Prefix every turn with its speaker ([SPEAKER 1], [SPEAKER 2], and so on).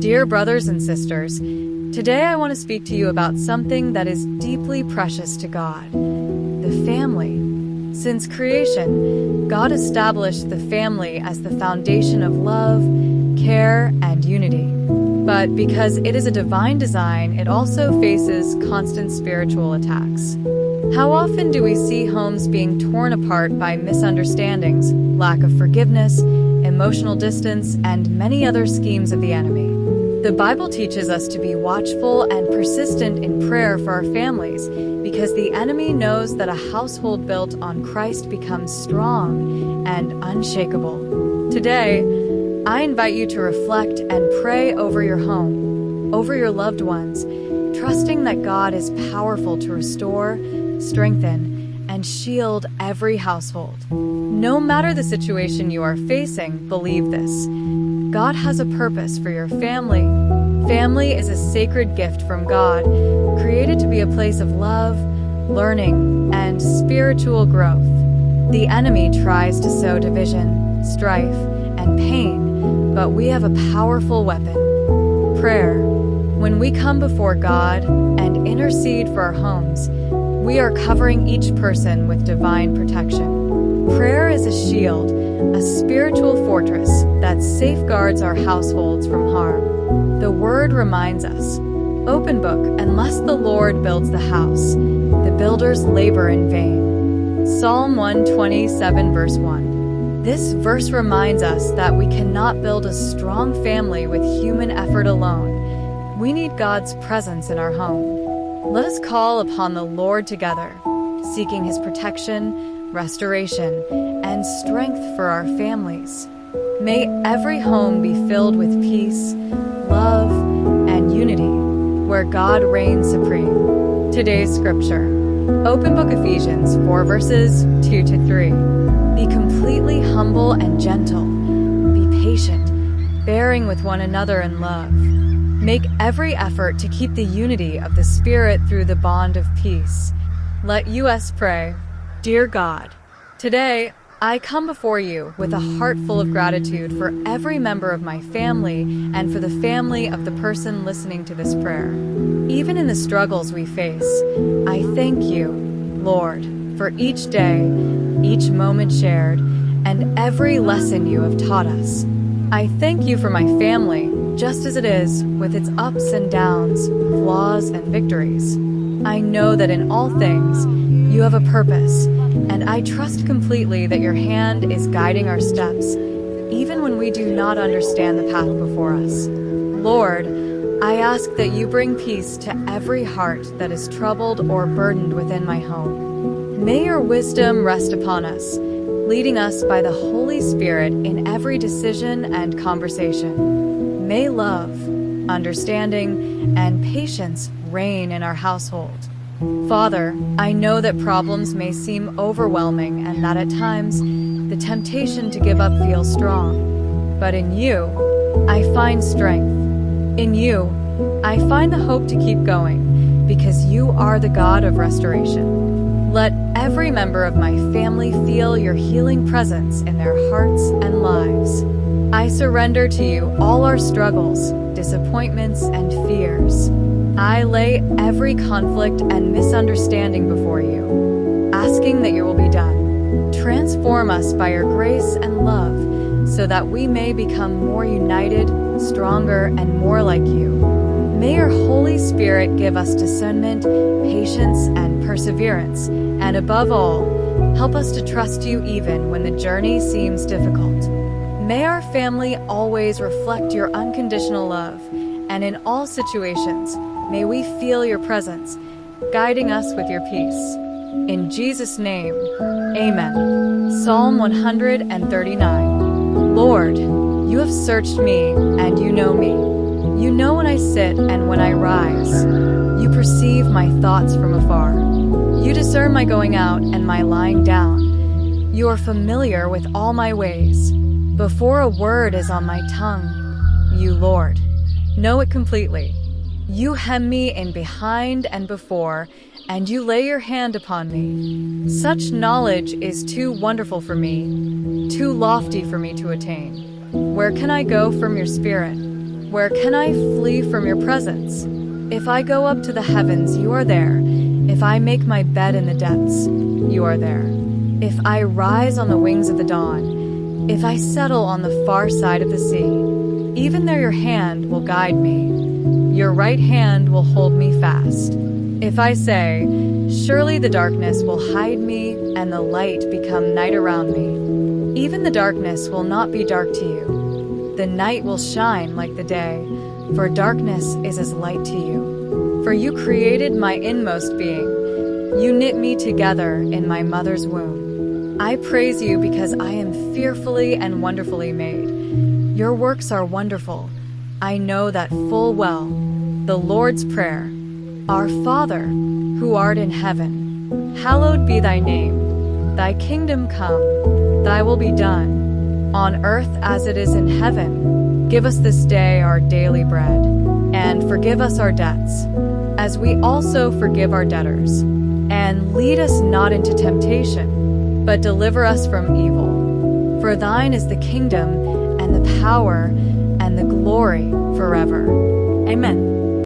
[SPEAKER 1] Dear brothers and sisters, today I want to speak to you about something that is deeply precious to God, the family. Since creation, God established the family as the foundation of love, care, and unity. But because it is a divine design, it also faces constant spiritual attacks. How often do we see homes being torn apart by misunderstandings, lack of forgiveness, emotional distance, and many other schemes of the enemy? The Bible teaches us to be watchful and persistent in prayer for our families because the enemy knows that a household built on Christ becomes strong and unshakable. Today, I invite you to reflect and pray over your home, over your loved ones, trusting that God is powerful to restore, strengthen, and shield every household. No matter the situation you are facing, believe this. God has a purpose for your family. Family is a sacred gift from God, created to be a place of love, learning, and spiritual growth. The enemy tries to sow division, strife, and pain, but we have a powerful weapon: prayer. When we come before God and intercede for our homes, we are covering each person with divine protection. Prayer is a shield, a spiritual fortress that safeguards our households from harm. The Word reminds us, open book, unless the Lord builds the house, the builders labor in vain. Psalm 127 verse 1. This verse reminds us that we cannot build a strong family with human effort alone. We need God's presence in our home. Let us call upon the Lord together, seeking His protection, restoration, and strength for our families. May every home be filled with peace, love, and unity, where God reigns supreme. Today's scripture, open book Ephesians 4 verses 2 to 3. Be completely humble and gentle. Be patient, bearing with one another in love. Make every effort to keep the unity of the Spirit through the bond of peace. Let us pray. Dear God, today I come before you with a heart full of gratitude for every member of my family and for the family of the person listening to this prayer. Even in the struggles we face, I thank you, Lord, for each day, each moment shared, and every lesson you have taught us. I thank you for my family, just as it is, with its ups and downs, flaws and victories. I know that in all things, you have a purpose, and I trust completely that your hand is guiding our steps, even when we do not understand the path before us. Lord, I ask that you bring peace to every heart that is troubled or burdened within my home. May your wisdom rest upon us, leading us by the Holy Spirit in every decision and conversation. May love, understanding, and patience reign in our household. Father, I know that problems may seem overwhelming and that at times the temptation to give up feels strong. But in you, I find strength. In you, I find the hope to keep going because you are the God of restoration. Let every member of my family feel your healing presence in their hearts and lives. I surrender to you all our struggles, disappointments, and fears. I lay every conflict and misunderstanding before you, asking that your will be done. Transform us by your grace and love so that we may become more united, stronger, and more like you. May your Holy Spirit give us discernment, patience, and perseverance, and above all, help us to trust you even when the journey seems difficult. May our family always reflect your unconditional love, and in all situations, may we feel your presence, guiding us with your peace. In Jesus' name, amen. Psalm 139. Lord, you have searched me, and you know me. You know when I sit and when I rise. You perceive my thoughts from afar. You discern my going out and my lying down. You are familiar with all my ways. Before a word is on my tongue, you, Lord, know it completely. You hem me in behind and before, and you lay your hand upon me. Such knowledge is too wonderful for me, too lofty for me to attain. Where can I go from your spirit? Where can I flee from your presence? If I go up to the heavens, you are there. If I make my bed in the depths, you are there. If I rise on the wings of the dawn, if I settle on the far side of the sea, even there your hand will guide me. Your right hand will hold me fast. If I say, surely the darkness will hide me and the light become night around me, even the darkness will not be dark to you. The night will shine like the day, for darkness is as light to you. For you created my inmost being. You knit me together in my mother's womb. I praise you because I am fearfully and wonderfully made. Your works are wonderful. I know that full well. The Lord's Prayer. Our Father, who art in heaven, hallowed be thy name. Thy kingdom come, thy will be done, on earth as it is in heaven. Give us this day our daily bread, and forgive us our debts, as we also forgive our debtors. And lead us not into temptation, but deliver us from evil. For thine is the kingdom, and the power, and the glory forever. Amen.